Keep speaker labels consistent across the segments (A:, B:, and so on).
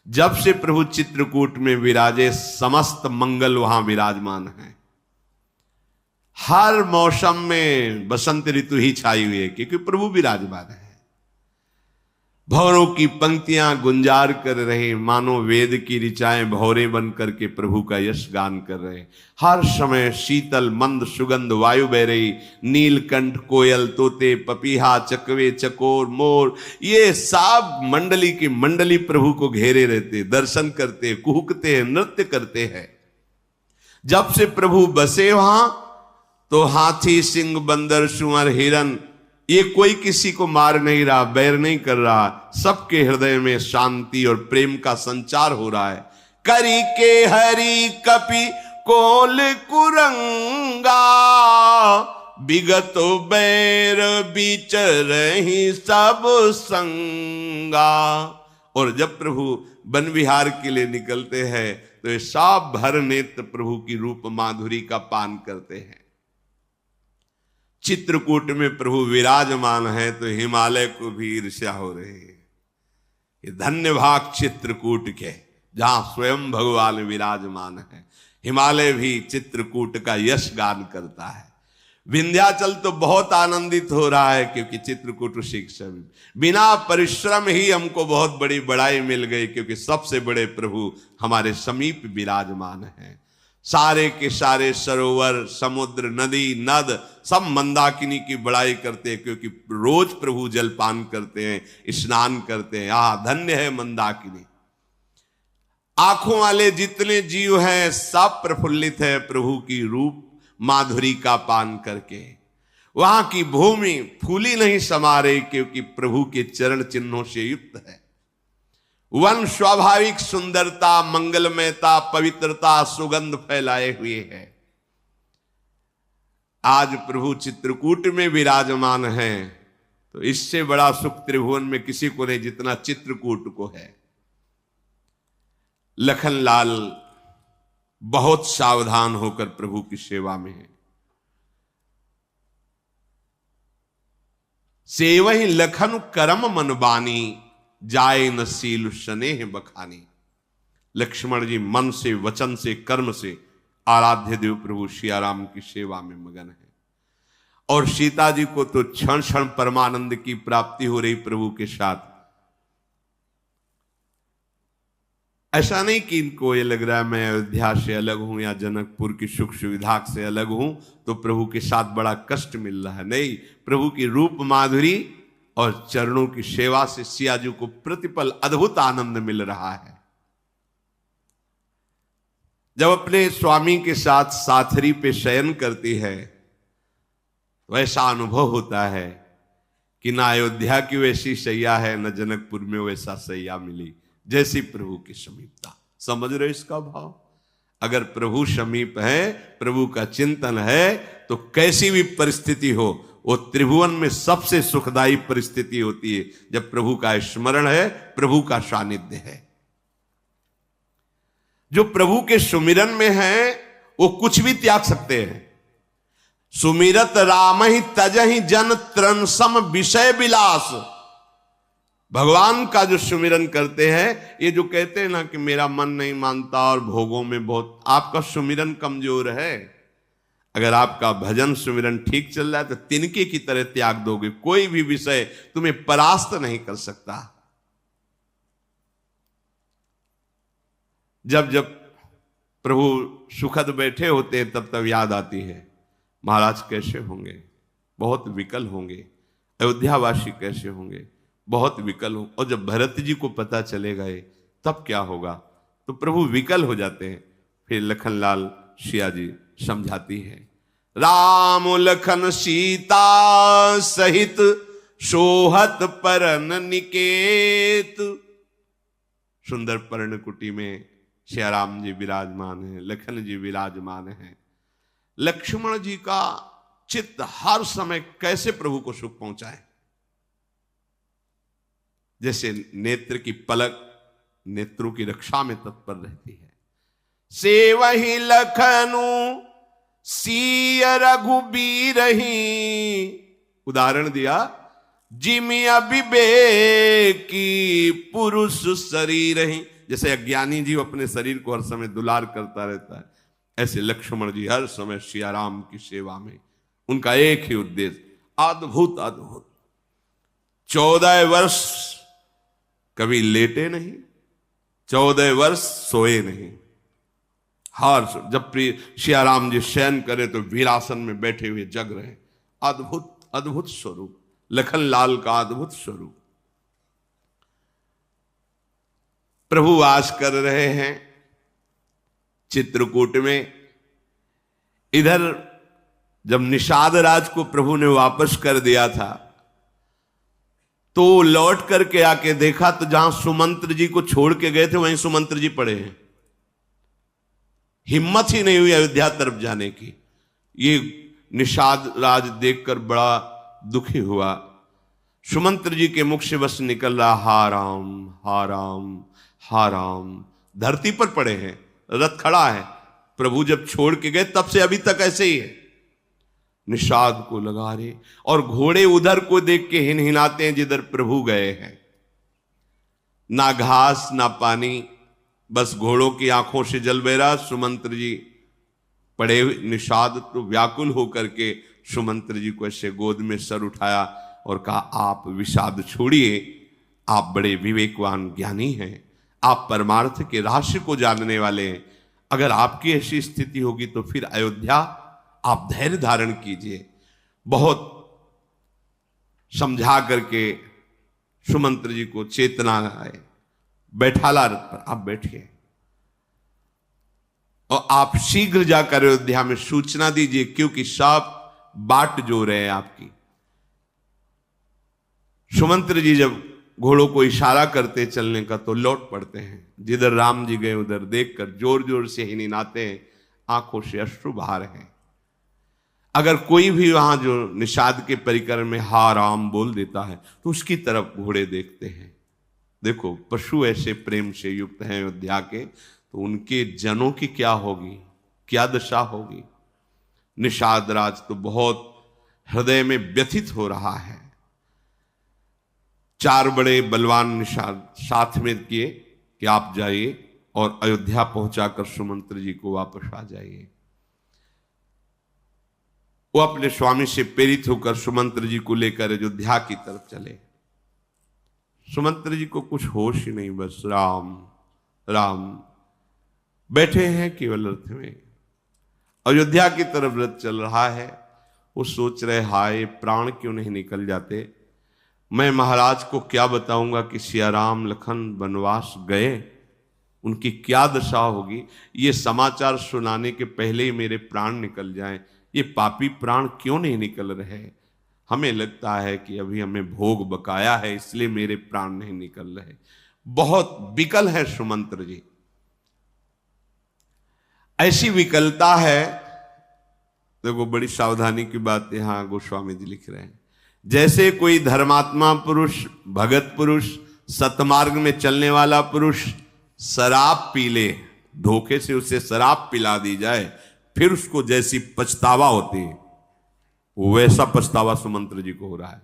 A: जब से प्रभु चित्रकूट में विराजे, समस्त मंगल वहां विराजमान है। हर मौसम में बसंत ऋतु ही छाई हुई है, क्योंकि प्रभु विराजमान है। भौरों की पंक्तियां गुंजार कर रहे, मानो वेद की ऋचाएं भौरे बन करके प्रभु का यश गान कर रहे। हर समय शीतल मंद सुगंध वायु बह रही, नीलकंठ कोयल तोते पपीहा चकवे चकोर मोर, ये सब मंडली की मंडली प्रभु को घेरे रहते, दर्शन करते, कुहकते हैं, नृत्य करते हैं। जब से प्रभु बसे वहां तो हाथी सिंह बंदर सुअर हिरन, ये कोई किसी को मार नहीं रहा, बैर नहीं कर रहा, सबके हृदय में शांति और प्रेम का संचार हो रहा है। करी के हरि कपि कोल कुरंगा, विगतो बैर बिचरहि सब संगा। और जब प्रभु वन विहार के लिए निकलते हैं तो ये सब भर नेत्र प्रभु की रूप माधुरी का पान करते हैं। चित्रकूट में प्रभु विराजमान है तो हिमालय को भी ईर्ष्या हो रही है। ये धन्य भाग चित्रकूट के, जहां स्वयं भगवान विराजमान है। हिमालय भी चित्रकूट का यश गान करता है। विंध्याचल तो बहुत आनंदित हो रहा है, क्योंकि चित्रकूट शिक्षण बिना परिश्रम ही हमको बहुत बड़ी बड़ाई मिल गई, क्योंकि सबसे बड़े प्रभु हमारे समीप विराजमान हैं। सारे के सारे सरोवर समुद्र नदी नद सब मंदाकिनी की बड़ाई करते हैं, क्योंकि रोज प्रभु जलपान करते हैं, स्नान करते हैं। धन्य है मंदाकिनी। आंखों वाले जितने जीव हैं सब प्रफुल्लित है प्रभु की रूप माधुरी का पान करके। वहां की भूमि फूली नहीं समा रही, क्योंकि प्रभु के चरण चिन्हों से युक्त है। वन स्वाभाविक सुंदरता मंगलमयता पवित्रता सुगंध फैलाए हुए है। आज प्रभु चित्रकूट में विराजमान है तो इससे बड़ा सुख त्रिभुवन में किसी को नहीं जितना चित्रकूट को है। लखनलाल बहुत सावधान होकर प्रभु की सेवा में है। सेवहि लखन करम मन बानी, जाए न सील स्नेह बखानी। लक्ष्मण जी मन से वचन से कर्म से आराध्य देव प्रभु सियाराम की सेवा में मगन है। और सीता जी को तो क्षण क्षण परमानंद की प्राप्ति हो रही प्रभु के साथ। ऐसा नहीं कि इनको ये लग रहा है मैं अयोध्या से अलग हूं या जनकपुर की सुख सुविधा से अलग हूं तो प्रभु के साथ बड़ा कष्ट मिल रहा है। नहीं, प्रभु की रूप माधुरी और चरणों की सेवा से सिया जी को प्रतिपल अद्भुत आनंद मिल रहा है। जब अपने स्वामी के साथ साथरी पे शयन करती है वैसा अनुभव होता है कि ना अयोध्या की वैसी सैया है न जनकपुर में वैसा सैया मिली जैसी प्रभु की समीपता। समझ रहे इसका भाव? अगर प्रभु समीप है, प्रभु का चिंतन है तो कैसी भी परिस्थिति हो वो त्रिभुवन में सबसे सुखदायी परिस्थिति होती है जब प्रभु का स्मरण है, प्रभु का सानिध्य है। जो प्रभु के सुमिरन में है वो कुछ भी त्याग सकते हैं। सुमिरत राम ही तजहि जन त्रन सम विषय विलास। भगवान का जो सुमिरन करते हैं, ये जो कहते हैं ना कि मेरा मन नहीं मानता और भोगों में बहुत, आपका सुमिरन कमजोर है। अगर आपका भजन सुमिरन ठीक चल रहा है तो तिनके की तरह त्याग दोगे, कोई भी विषय तुम्हें परास्त नहीं कर सकता। जब जब प्रभु सुखद बैठे होते हैं तब तब याद आती है महाराज कैसे होंगे, बहुत विकल होंगे। अयोध्यावासी कैसे होंगे, बहुत विकल हो। और जब भरत जी को पता चलेगा तब क्या होगा, तो प्रभु विकल हो जाते हैं। फिर लखनलाल सिया जी समझाती है, राम लखन सीता सहित सोहत परन निकेत। सुंदर पर्णकुटी में सियाराम जी विराजमान है, लखन जी विराजमान है। लक्ष्मण जी का चित्त हर समय कैसे प्रभु को सुख पहुंचाए, जैसे नेत्र की पलक नेत्रों की रक्षा में तत्पर रहती है। सेवहि लखनु सिय रघुबीरहि। उदाहरण दिया, जिमि अविवेकी पुरुष शरीर ही। जैसे अज्ञानी जीव अपने शरीर को हर समय दुलार करता रहता है, ऐसे लक्ष्मण जी हर समय सिया राम की सेवा में, उनका एक ही उद्देश्य, अद्भुत अद्भुत। 14 वर्ष कभी लेटे नहीं, 14 वर्ष सोए नहीं। हर जब सिया राम जी शयन करे तो वीरासन में बैठे हुए जग रहे। अद्भुत अद्भुत स्वरूप, लखन लाल का अद्भुत स्वरूप। प्रभु वास कर रहे हैं चित्रकूट में। इधर जब निषाद राज को प्रभु ने वापस कर दिया था तो लौट करके आके देखा तो जहां सुमंत्र जी को छोड़ के गए थे वहीं सुमंत्र जी पड़े हैं। हिम्मत ही नहीं हुई अयोध्या तरफ जाने की। ये निषाद राज देखकर बड़ा दुखी हुआ। सुमंत्र जी के मुख से बस निकल रहा हा राम हा राम हा राम। धरती पर पड़े हैं, रथ खड़ा है। प्रभु जब छोड़ के गए तब से अभी तक ऐसे ही है। निषाद को लगा रहे और घोड़े उधर को देख के हिनहिनाते हैं जिधर प्रभु गए हैं। ना घास ना पानी, बस घोड़ों की आंखों से जल बह रहा। सुमंत्र जी पड़े हुए। निषाद तो व्याकुल होकर के सुमंत्र जी को ऐसे गोद में सर उठाया और कहा, आप विषाद छोड़िए, आप बड़े विवेकवान ज्ञानी हैं, आप परमार्थ के रहस्य को जानने वाले हैं। अगर आपकी ऐसी स्थिति होगी तो फिर अयोध्या आप धैर्य धारण कीजिए। बहुत समझा करके सुमंत्र जी को चेतना आए, बैठाला रथ पर, आप बैठिए और आप शीघ्र जाकर अयोध्या में सूचना दीजिए, क्योंकि सब बाट जो रहे हैं आपकी। सुमंत्र जी जब घोड़ों को इशारा करते चलने का तो लौट पड़ते हैं। जिधर राम जी गए उधर देखकर जोर जोर से हिनहिनाते हैं, आंखों से अश्रु बहा रहे हैं। अगर कोई भी वहां जो निषाद के परिकर में हा राम बोल देता है तो उसकी तरफ घोड़े देखते हैं। देखो पशु ऐसे प्रेम से युक्त हैं अयोध्या के, तो उनके जनों की क्या होगी, क्या दशा होगी। निषाद राज तो बहुत हृदय में व्यथित हो रहा है। 4 बड़े बलवान निषाद साथ में किए कि आप जाइए और अयोध्या पहुंचाकर सुमंत्र जी को वापस आ जाइए। वो अपने स्वामी से प्रेरित होकर सुमंत्र जी को लेकर अयोध्या की तरफ चले। सुमंत्र जी को कुछ होश ही नहीं, बस राम राम बैठे हैं केवल रथ में। अयोध्या की तरफ रथ चल रहा है। वो सोच रहे, हाय प्राण क्यों नहीं निकल जाते। मैं महाराज को क्या बताऊंगा कि सिया राम लखन वनवास गए, उनकी क्या दशा होगी। ये समाचार सुनाने के पहले ही मेरे प्राण निकल जाएं। ये पापी प्राण क्यों नहीं निकल रहे। हमें लगता है कि अभी हमें भोग बकाया है, इसलिए मेरे प्राण नहीं निकल रहे। बहुत विकल है सुमंत्र जी। ऐसी विकलता है, देखो बड़ी सावधानी की बात यहां गोस्वामी जी लिख रहे हैं। जैसे कोई धर्मात्मा पुरुष, भगत पुरुष, सतमार्ग में चलने वाला पुरुष शराब पी ले, धोखे से उसे शराब पिला दी जाए, फिर उसको जैसी पछतावा होती है, वैसा पछतावा सुमंत्र जी को हो रहा है।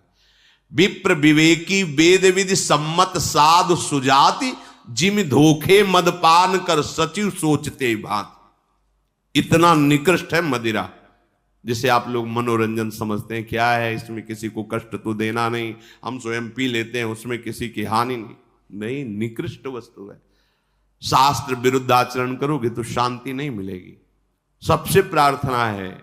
A: विप्र विवेकी वेद विधि सम्मत साधु सुजाति, जिम धोखे मदपान कर सचिव सोचते भांति। इतना निकृष्ट है मदिरा, जिसे आप लोग मनोरंजन समझते हैं। क्या है इसमें, किसी को कष्ट तो देना नहीं, हम स्वयं पी लेते हैं, उसमें किसी की हानि नहीं। निकृष्ट वस्तु है। शास्त्र विरुद्ध आचरण करोगे तो शांति नहीं मिलेगी। सबसे प्रार्थना है,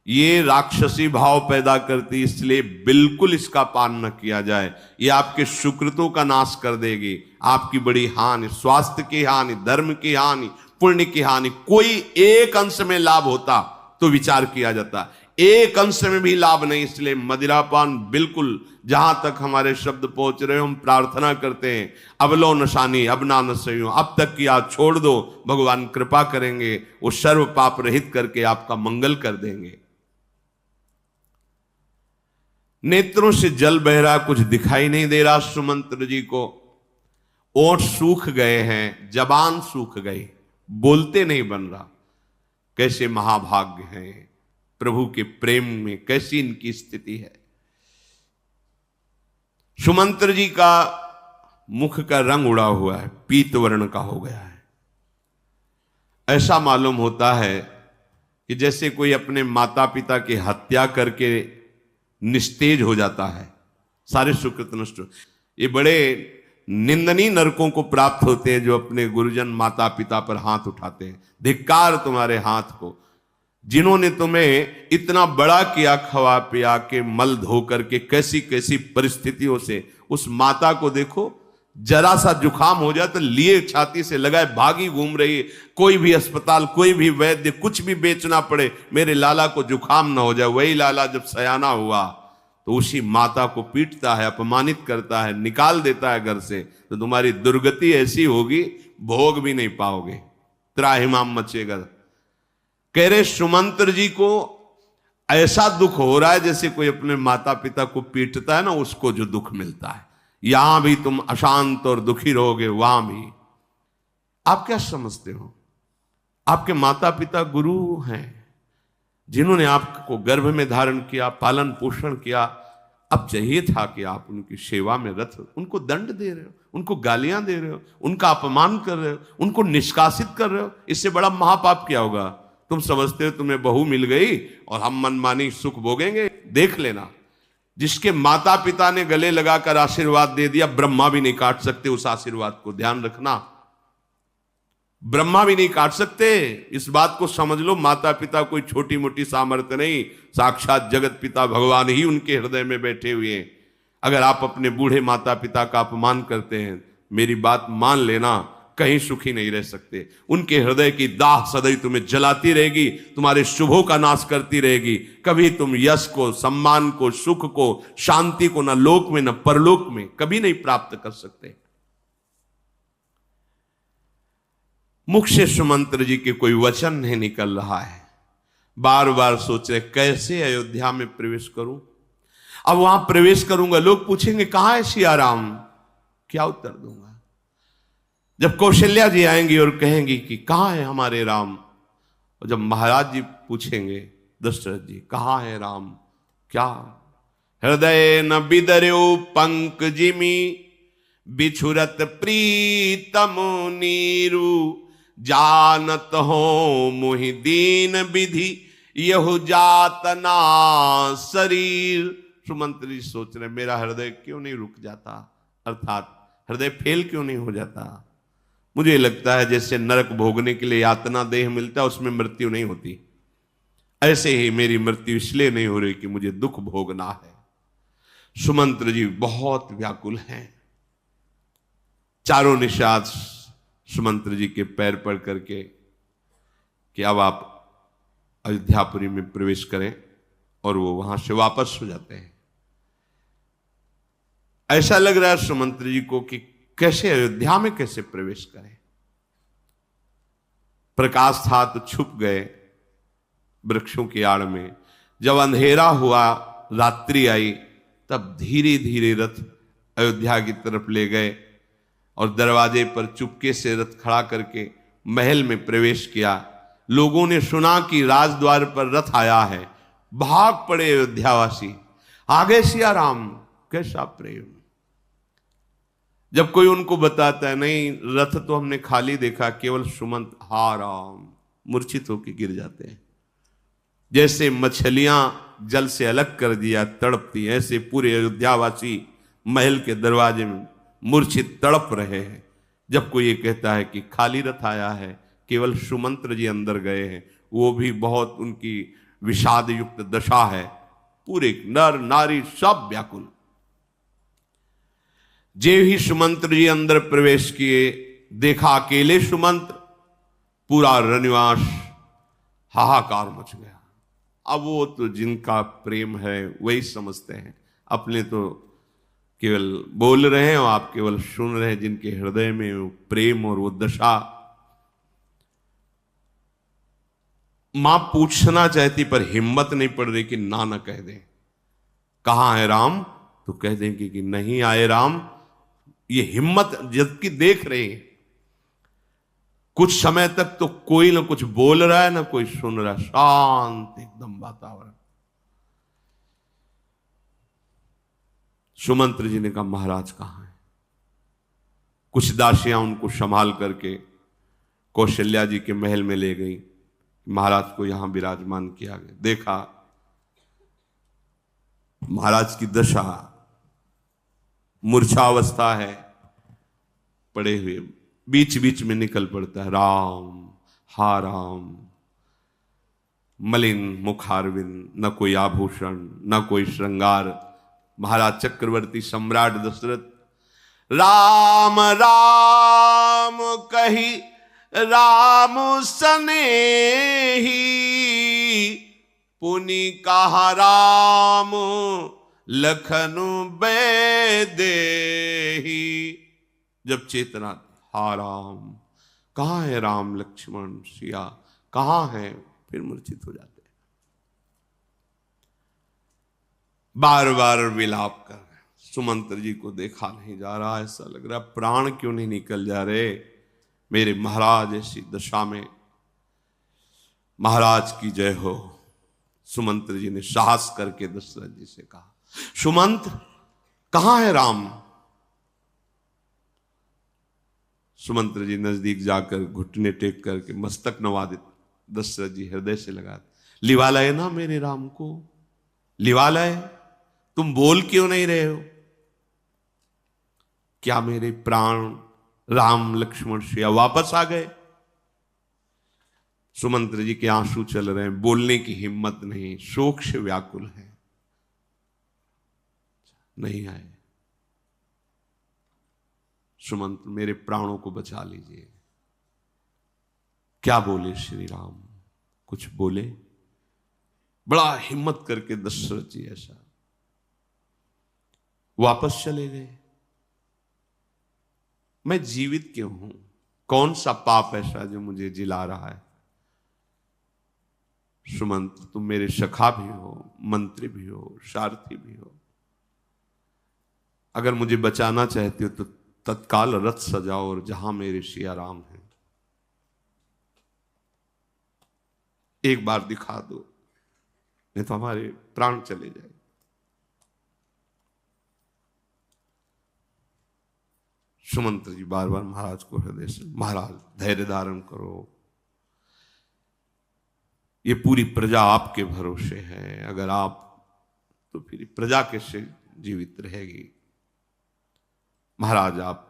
A: ये राक्षसी भाव पैदा करती, इसलिए बिल्कुल इसका पान न किया जाए। ये आपके सुकृतों का नाश कर देगी, आपकी बड़ी हानि, स्वास्थ्य की हानि, धर्म की हानि, पुण्य की हानि। कोई एक अंश में लाभ होता तो विचार किया जाता, एक अंश में भी लाभ नहीं। इसलिए मदिरापान बिल्कुल, जहां तक हमारे शब्द पहुंच रहे हो, हम प्रार्थना करते हैं, अब लो नशानी अब ना नशो, अब तक की आज छोड़ दो, भगवान कृपा करेंगे, वो सर्व पाप रहित करके आपका मंगल कर देंगे। नेत्रों से जल बह रहा, कुछ दिखाई नहीं दे रहा सुमंत्र जी को। ओठ सूख गए हैं, जबान सूख गई, बोलते नहीं बन रहा। कैसे महाभाग्य हैं प्रभु के प्रेम में, कैसी इनकी स्थिति है। सुमंत्र जी का मुख का रंग उड़ा हुआ है, पीत वर्ण का हो गया है। ऐसा मालूम होता है कि जैसे कोई अपने माता पिता की हत्या करके निस्तेज हो जाता है, सारे सुकृत नष्ट। ये बड़े निंदनीय नरकों को प्राप्त होते हैं जो अपने गुरुजन माता पिता पर हाथ उठाते हैं। धिक्कार तुम्हारे हाथ को, जिन्होंने तुम्हें इतना बड़ा किया, खवा पिया के, मल धो करके, कैसी कैसी परिस्थितियों से। उस माता को देखो, जरा सा जुकाम हो जाए तो लिए छाती से लगाए भागी घूम रही है। कोई भी अस्पताल, कोई भी वैद्य, कुछ भी बेचना पड़े, मेरे लाला को जुकाम ना हो जाए। वही लाला जब सयाना हुआ तो उसी माता को पीटता है, अपमानित करता है, निकाल देता है घर से। तो तुम्हारी दुर्गति ऐसी होगी, भोग भी नहीं पाओगे, त्राहिमाम मचेगा। कह रहे सुमंत्र जी को ऐसा दुख हो रहा है जैसे कोई अपने माता पिता को पीटता है ना, उसको जो दुख मिलता है। यहां भी तुम अशांत और दुखी रहोगे, वहां भी। आप क्या समझते हो? आपके माता पिता गुरु हैं, जिन्होंने आपको गर्भ में धारण किया, पालन पोषण किया। अब चाहिए था कि आप उनकी सेवा में रत हो। उनको दंड दे रहे हो, उनको गालियां दे रहे हो, उनका अपमान कर रहे हो, उनको निष्कासित कर रहे हो। इससे बड़ा महापाप क्या होगा? तुम समझते हो तुम्हें बहू मिल गई और हम मनमानी सुख भोगेंगे? देख लेना, जिसके माता पिता ने गले लगाकर आशीर्वाद दे दिया, ब्रह्मा भी नहीं काट सकते उस आशीर्वाद को। ध्यान रखना, ब्रह्मा भी नहीं काट सकते। इस बात को समझ लो, माता पिता कोई छोटी मोटी सामर्थ्य नहीं, साक्षात जगत पिता भगवान ही उनके हृदय में बैठे हुए हैं। अगर आप अपने बूढ़े माता पिता का अपमान करते हैं, मेरी बात मान लेना, कहीं सुखी नहीं रह सकते। उनके हृदय की दाह सदैव तुम्हें जलाती रहेगी, तुम्हारे शुभों का नाश करती रहेगी। कभी तुम यश को, सम्मान को, सुख को, शांति को न लोक में न परलोक में कभी नहीं प्राप्त कर सकते। मुख से सुमंत्र जी के कोई वचन नहीं निकल रहा है। बार बार सोच रहे कैसे अयोध्या में प्रवेश करूं। अब वहां प्रवेश करूंगा, लोग पूछेंगे कहां है सिया राम, क्या उत्तर दूंगा? जब कौशल्या जी आएंगी और कहेंगी कि कहां है हमारे राम, और जब महाराज जी पूछेंगे दशरथ जी कहां है राम, क्या? हृदय न बिदर्यो पंक जिमी, बिछुरत प्रीतम नीरू, जानत हो मुहि दीन विधि, यहु जातना शरीर। सुमंत्र जी सोच रहे मेरा हृदय क्यों नहीं रुक जाता, अर्थात हृदय फेल क्यों नहीं हो जाता। मुझे लगता है जैसे नरक भोगने के लिए यातना देह मिलता है, उसमें मृत्यु नहीं होती, ऐसे ही मेरी मृत्यु इसलिए नहीं हो रही कि मुझे दुख भोगना है। सुमंत्र जी बहुत व्याकुल हैं। चारों निषाद सुमंत्र जी के पैर पड़ करके कि अब आप अयोध्यापुरी में प्रवेश करें, और वो वहां से वापस हो जाते हैं। ऐसा लग रहा है सुमंत्र जी को कि कैसे अयोध्या में कैसे प्रवेश करें। प्रकाश था तो छुप गए वृक्षों की आड़ में। जब अंधेरा हुआ, रात्रि आई, तब धीरे धीरे रथ अयोध्या की तरफ ले गए और दरवाजे पर चुपके से रथ खड़ा करके महल में प्रवेश किया। लोगों ने सुना कि राजद्वार पर रथ आया है, भाग पड़े अयोध्यावासी, आगे सिया राम। कैसा प्रेम! जब कोई उनको बताता है नहीं रथ तो हमने खाली देखा, केवल सुमंत हा राम, मूर्छित होकर गिर जाते हैं। जैसे मछलियां जल से अलग कर दिया तड़पती, ऐसे पूरे अयोध्यावासी महल के दरवाजे में मूर्छित तड़प रहे हैं। जब कोई ये कहता है कि खाली रथ आया है, केवल सुमंत्र जी अंदर गए हैं, वो भी बहुत उनकी विषाद युक्त दशा है। पूरे नर नारी सब व्याकुल। जे ही सुमंत्र जी अंदर प्रवेश किए, देखा अकेले सुमंत्र, पूरा रनिवास हाहाकार मच गया। अब वो तो जिनका प्रेम है वही समझते हैं, अपने तो केवल बोल रहे हैं और आप केवल सुन रहे हैं। जिनके हृदय में वो प्रेम और वो दशा, मां पूछना चाहती पर हिम्मत नहीं पड़ रही कि ना न कह दें। कहां है राम, तो कह देंगे कि नहीं आए राम। ये हिम्मत जबकि देख रहे हैं। कुछ समय तक तो कोई ना कुछ बोल रहा है ना कोई सुन रहा है, शांत एकदम वातावरण। सुमंत्र जी ने कहा महाराज कहां है? कुछ दासियां उनको संभाल करके कौशल्या जी के महल में ले गई। महाराज को यहां विराजमान किया गया। देखा महाराज की दशा, मूर्छावस्था है, पड़े हुए, बीच बीच में निकल पड़ता है राम हा राम। मलिन मुखारविंद, न कोई आभूषण, न कोई श्रृंगार। महाराज चक्रवर्ती सम्राट दशरथ राम राम कही राम सनेही, पुनि कहा राम लखन बैदेही। जब चेतना, हा राम, कहाँ है राम लक्ष्मण सिया, कहाँ है, फिर मूर्छित हो जाते हैं। बार बार विलाप कर रहे। सुमंत्र जी को देखा नहीं जा रहा, ऐसा लग रहा प्राण क्यों नहीं निकल जा रहे मेरे महाराज ऐसी दशा में। महाराज की जय हो। सुमंत्र जी ने साहस करके दशरथ जी से कहा, सुमंत्र कहां है राम? सुमंत्र जी नजदीक जाकर घुटने टेक करके मस्तक नवा देते। दशरथ जी हृदय से लगा, लिवा लाए ना मेरे राम को, लिवा लाए। तुम बोल क्यों नहीं रहे हो? क्या मेरे प्राण राम लक्ष्मण सिया वापस आ गए? सुमंत्र जी के आंसू चल रहे हैं, बोलने की हिम्मत नहीं, शोक से व्याकुल है। नहीं आए। सुमंत्र मेरे प्राणों को बचा लीजिए। क्या बोले श्री राम? कुछ बोले? बड़ा हिम्मत करके दशरथ जी ऐसा वापस चले गए। मैं जीवित क्यों हूं? कौन सा पाप ऐसा जो मुझे जिला रहा है? सुमंत्र तुम मेरे सखा भी हो, मंत्री भी हो, सारथी भी हो। अगर मुझे बचाना चाहते हो तो तत्काल रथ सजाओ और जहां मेरे सिया राम हैं एक बार दिखा दो, नहीं तो हमारे प्राण चले जाए। सुमंत्र जी बार बार महाराज को हृदय से, महाराज धैर्य धारण करो, ये पूरी प्रजा आपके भरोसे है, अगर आप तो फिर प्रजा कैसे जीवित रहेगी? महाराज आप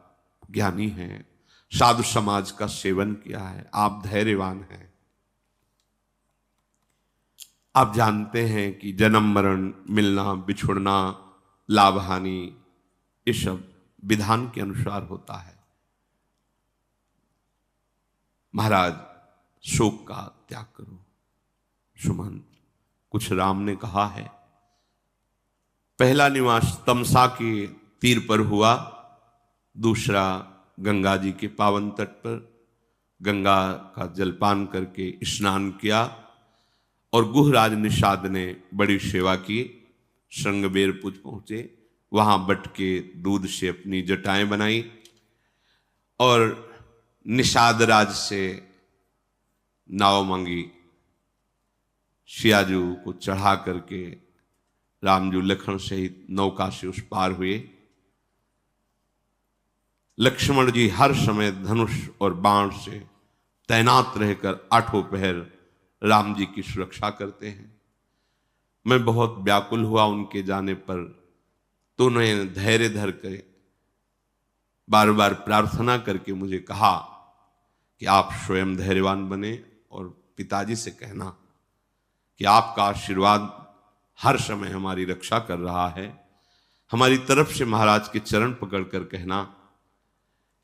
A: ज्ञानी हैं, साधु समाज का सेवन किया है, आप धैर्यवान हैं, आप जानते हैं कि जन्म मरण, मिलना बिछुड़ना, लाभ हानि, ये सब विधान के अनुसार होता है। महाराज शोक का त्याग करो। सुमंत कुछ राम ने कहा है। पहला निवास तमसा के तीर पर हुआ, दूसरा गंगा जी के पावन तट पर गंगा का जलपान करके स्नान किया और गुहराज निषाद ने बड़ी सेवा की। श्रृंगबेरपुर पहुंचे, वहां बट के दूध से अपनी जटाएं बनाई और निषाद राज से नाव मांगी। सियाजू को चढ़ा करके रामजू लखन सहित नौका से उस पार हुए। लक्ष्मण जी हर समय धनुष और बाण से तैनात रहकर आठों पहर राम जी की सुरक्षा करते हैं। मैं बहुत व्याकुल हुआ उनके जाने पर, तो उन्होंने धैर्य धर कर बार बार प्रार्थना करके मुझे कहा कि आप स्वयं धैर्यवान बने और पिताजी से कहना कि आपका आशीर्वाद हर समय हमारी रक्षा कर रहा है। हमारी तरफ से महाराज के चरण पकड़कर कहना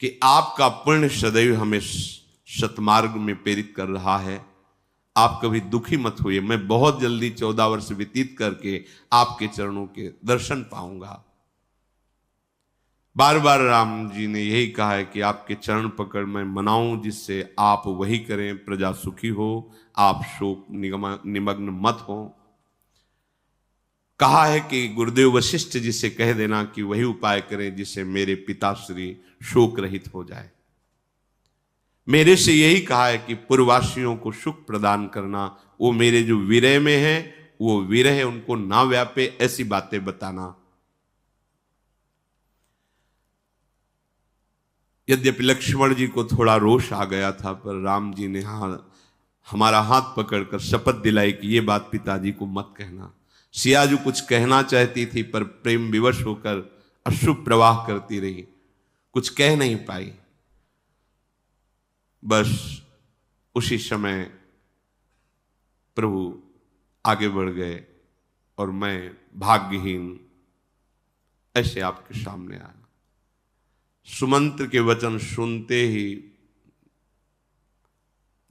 A: कि आपका पुण्य सदैव हमें सतमार्ग में प्रेरित कर रहा है। आप कभी दुखी मत होइए, मैं बहुत जल्दी 14 वर्ष व्यतीत करके आपके चरणों के दर्शन पाऊंगा। बार बार राम जी ने यही कहा है कि आपके चरण पकड़ मैं मनाऊं, जिससे आप वही करें, प्रजा सुखी हो, आप शोक निमग्न मत हो। कहा है कि गुरुदेव वशिष्ठ जी से कह देना कि वही उपाय करें जिससे मेरे पिताश्री शोक रहित हो जाए। मेरे से यही कहा है कि पूर्ववासियों को सुख प्रदान करना, वो मेरे जो विरह में है वो विरह उनको ना व्यापे, ऐसी बातें बताना। यद्यपि लक्ष्मण जी को थोड़ा रोष आ गया था, पर राम जी ने हमारा हाथ पकड़कर शपथ दिलाई कि ये बात पिताजी को मत कहना। सियाजू कुछ कहना चाहती थी, पर प्रेम विवश होकर अश्रु प्रवाह करती रही, कुछ कह नहीं पाई। बस उसी समय प्रभु आगे बढ़ गए और मैं भाग्यहीन ऐसे आपके सामने आया। सुमंत्र के वचन सुनते ही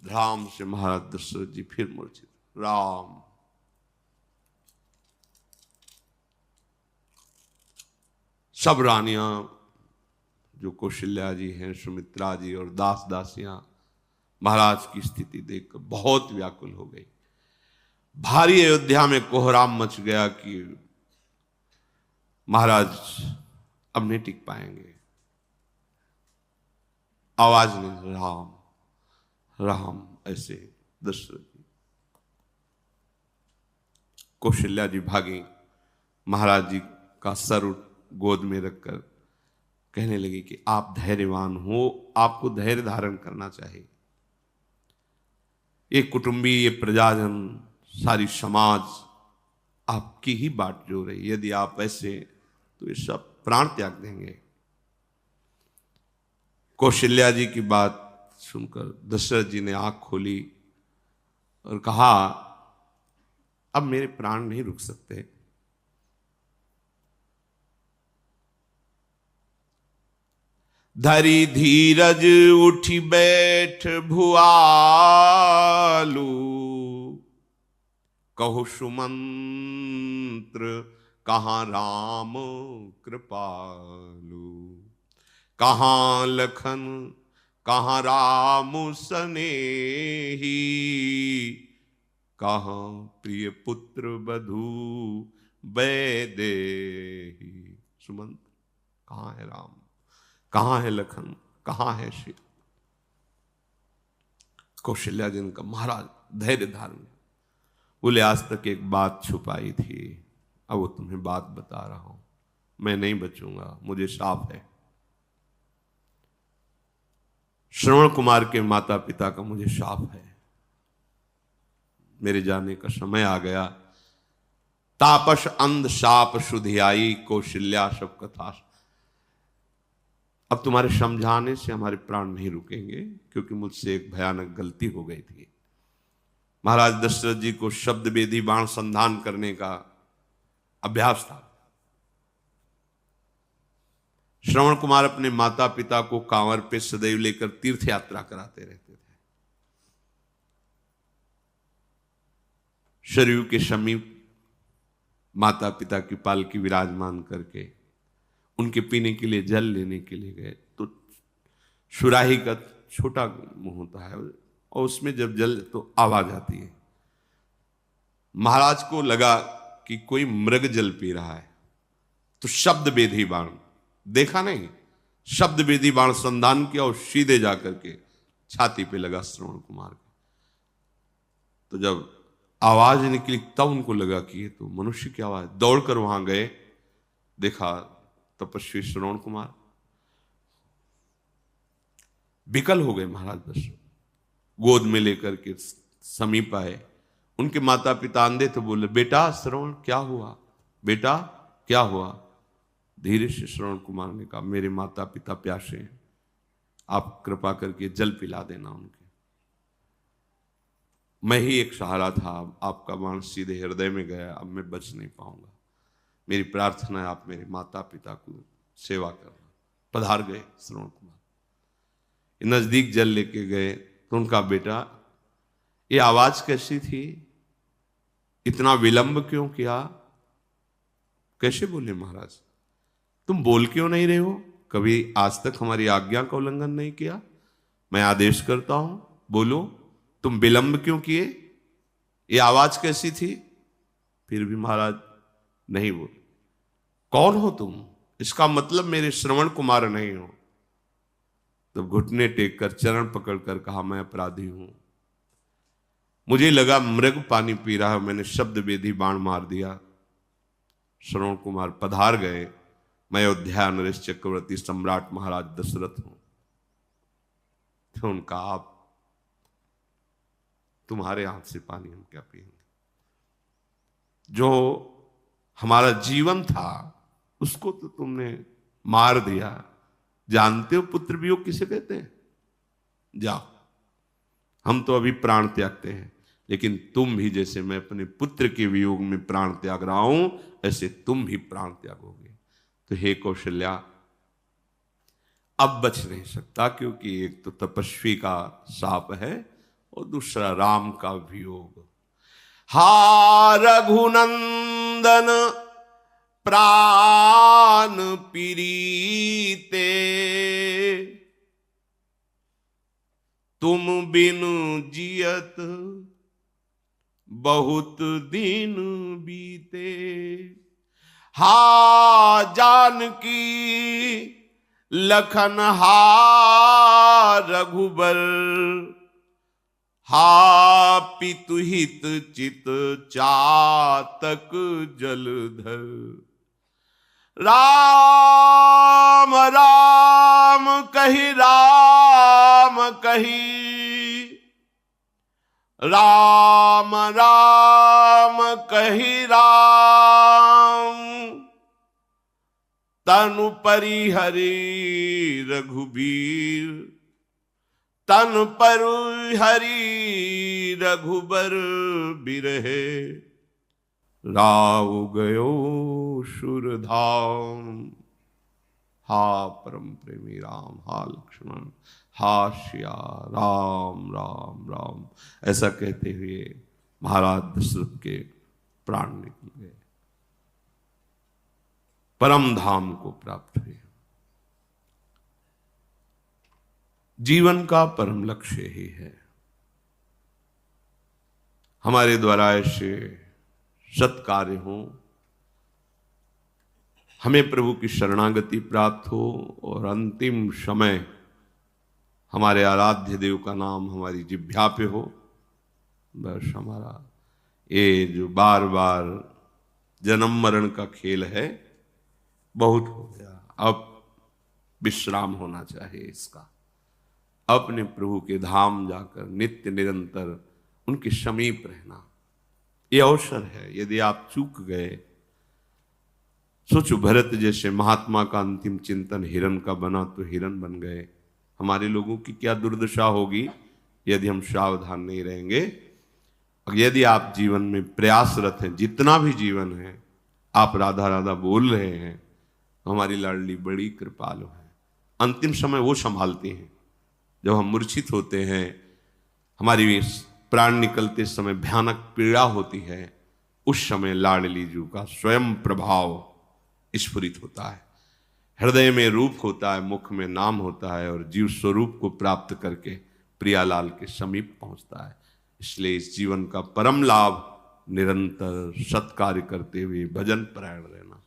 A: राम से महाराज दशरथ जी फिर मूर्छित। राम, सब रानियां जो कौशल्या जी हैं, सुमित्रा जी और दास दासियां महाराज की स्थिति देखकर बहुत व्याकुल हो गई। भारी अयोध्या में कोहराम मच गया कि महाराज अब नहीं टिक पाएंगे। आवाज नहीं, राम राम ऐसे दशरथ जी। कौशल्या जी भागी, महाराज जी का सर गोद में रखकर कहने लगी कि आप धैर्यवान हो, आपको धैर्य धारण करना चाहिए। ये कुटुंबी, ये प्रजाजन, सारी समाज आपकी ही बाट जो रही, यदि आप ऐसे तो ये सब प्राण त्याग देंगे। कौशल्या जी की बात सुनकर दशरथ जी ने आंख खोली और कहा, अब मेरे प्राण नहीं रुक सकते। धरी धीरज उठी बैठ भुआलू, कहो सुमंत्र कहाँ राम कृपालु। कहाँ लखन कहाँ राम सनेही, कहाँ प्रिय पुत्र बधू वैदेही। सुमंत्र, कहाँ है राम, कहाँ है लखन, कहाँ है श्री। कौशल्या जी का महाराज धैर्य धारण। बोले, आज तक एक बात छुपाई थी, अब वो तुम्हें बात बता रहा हूं। मैं नहीं बचूंगा, मुझे शाप है। श्रवण कुमार के माता पिता का मुझे शाप है। मेरे जाने का समय आ गया। तापस अंध शाप शुधियाई, कौशल्या सब कथा। अब तुम्हारे समझाने से हमारे प्राण नहीं रुकेंगे, क्योंकि मुझसे एक भयानक गलती हो गई थी। महाराज दशरथ जी को शब्द वेदी बाण संधान करने का अभ्यास था। श्रवण कुमार अपने माता पिता को कांवर पे सदैव लेकर तीर्थ यात्रा कराते रहते थे। सरयू के समीप माता पिता की पालकी विराजमान करके उनके पीने के लिए जल लेने के लिए गए, तो सुराही का छोटा मुंह होता है और उसमें जब जल तो आवाज आती है। महाराज को लगा कि कोई मृग जल पी रहा है, तो शब्द वेदी बाण, देखा नहीं, शब्द वेदी बाण संधान किया और सीधे जाकर के छाती पे लगा श्रवण कुमार के। तो जब आवाज निकली तब उनको लगा कि ये तो मनुष्य की आवाज। दौड़कर वहां गए, देखा तपस्वी श्रवण कुमार। विकल हो गए महाराज दशरथ, गोद में लेकर के समीप आए। उनके माता पिता अंधे थे, बोले, बेटा श्रवण क्या हुआ, बेटा क्या हुआ। धीरे से श्रवण कुमार ने कहा, मेरे माता पिता प्यासे हैं, आप कृपा करके जल पिला देना उनके। मैं ही एक सहारा था, आपका बाण सीधे हृदय में गया, अब मैं बच नहीं पाऊंगा। मेरी प्रार्थना है आप मेरे माता पिता को सेवा करना। पधार गए श्रवण कुमार, नजदीक जल लेके गए तो उनका, बेटा ये आवाज कैसी थी, इतना विलंब क्यों किया। कैसे बोले महाराज, तुम बोल क्यों नहीं रहे हो, कभी आज तक हमारी आज्ञा का उल्लंघन नहीं किया। मैं आदेश करता हूं, बोलो तुम विलंब क्यों किए, ये आवाज कैसी थी। फिर भी महाराज नहीं बोले। कौन हो तुम, इसका मतलब मेरे श्रवण कुमार नहीं हो। तब घुटने टेक कर चरण पकड़कर कहा, मैं अपराधी हूं, मुझे लगा मृग पानी पी रहा है, मैंने शब्द वेदी बाण मार दिया। श्रवण कुमार पधार गए, मैं अयोध्या नरेश चक्रवर्ती सम्राट महाराज दशरथ हूं। तो उनका आप तुम्हारे हाथ से पानी हम क्या पिएंगे? जो हमारा जीवन था उसको तो तुमने मार दिया। जानते हो पुत्र वियोग किसे कहते हैं? जाओ, हम तो अभी प्राण त्यागते हैं, लेकिन तुम भी जैसे मैं अपने पुत्र के वियोग में प्राण त्याग रहा हूं, ऐसे तुम भी प्राण त्यागोगे। तो हे कौशल्या, अब बच नहीं सकता, क्योंकि एक तो तपस्वी का शाप है और दूसरा राम का वियोग। हा रघुनंदन प्राण पीरीते, तुम बिनु जियत बहुत दिन बीते। हा जानकी लखन हा रघुबर, हा पितुहित चित चातक जलधर। राम राम कही राम कही, राम राम कही राम। तनु परिहरि रघुबीर, तन परिहरि रघुबर बिरहे। राव गयो सुरधाम, हा परम प्रेमी राम, हा लक्ष्मण, हा श्या राम राम राम। ऐसा कहते हुए महाराज दशरथ के प्राण निकल गए, परम धाम को प्राप्त हुए। जीवन का परम लक्ष्य ही है हमारे द्वारा ऐसे सत्कार्य हो, हमें प्रभु की शरणागति प्राप्त हो और अंतिम समय हमारे आराध्य देव का नाम हमारी जिह्वा पे हो। बस हमारा ये जो बार बार जन्म मरण का खेल है बहुत हो गया, अब विश्राम होना चाहिए इसका। अपने प्रभु के धाम जाकर नित्य निरंतर उनके समीप रहना ये अवसर है। यदि आप चूक गए, सोचो भरत जैसे महात्मा का अंतिम चिंतन हिरण का बना तो हिरण बन गए, हमारे लोगों की क्या दुर्दशा होगी यदि हम सावधान नहीं रहेंगे। यदि आप जीवन में प्रयासरत हैं, जितना भी जीवन है आप राधा राधा बोल रहे हैं, हमारी लाडली बड़ी कृपालु है। अंतिम समय वो संभालती हैं। जब हम मूर्छित होते हैं, हमारी प्राण निकलते समय भयानक पीड़ा होती है, उस समय लाडली जी का स्वयं प्रभाव स्फुरित होता है। हृदय में रूप होता है, मुख में नाम होता है, और जीव स्वरूप को प्राप्त करके प्रियालाल के समीप पहुंचता है। इसलिए इस जीवन का परम लाभ निरंतर सत्कार्य करते हुए भजन परायण रहना।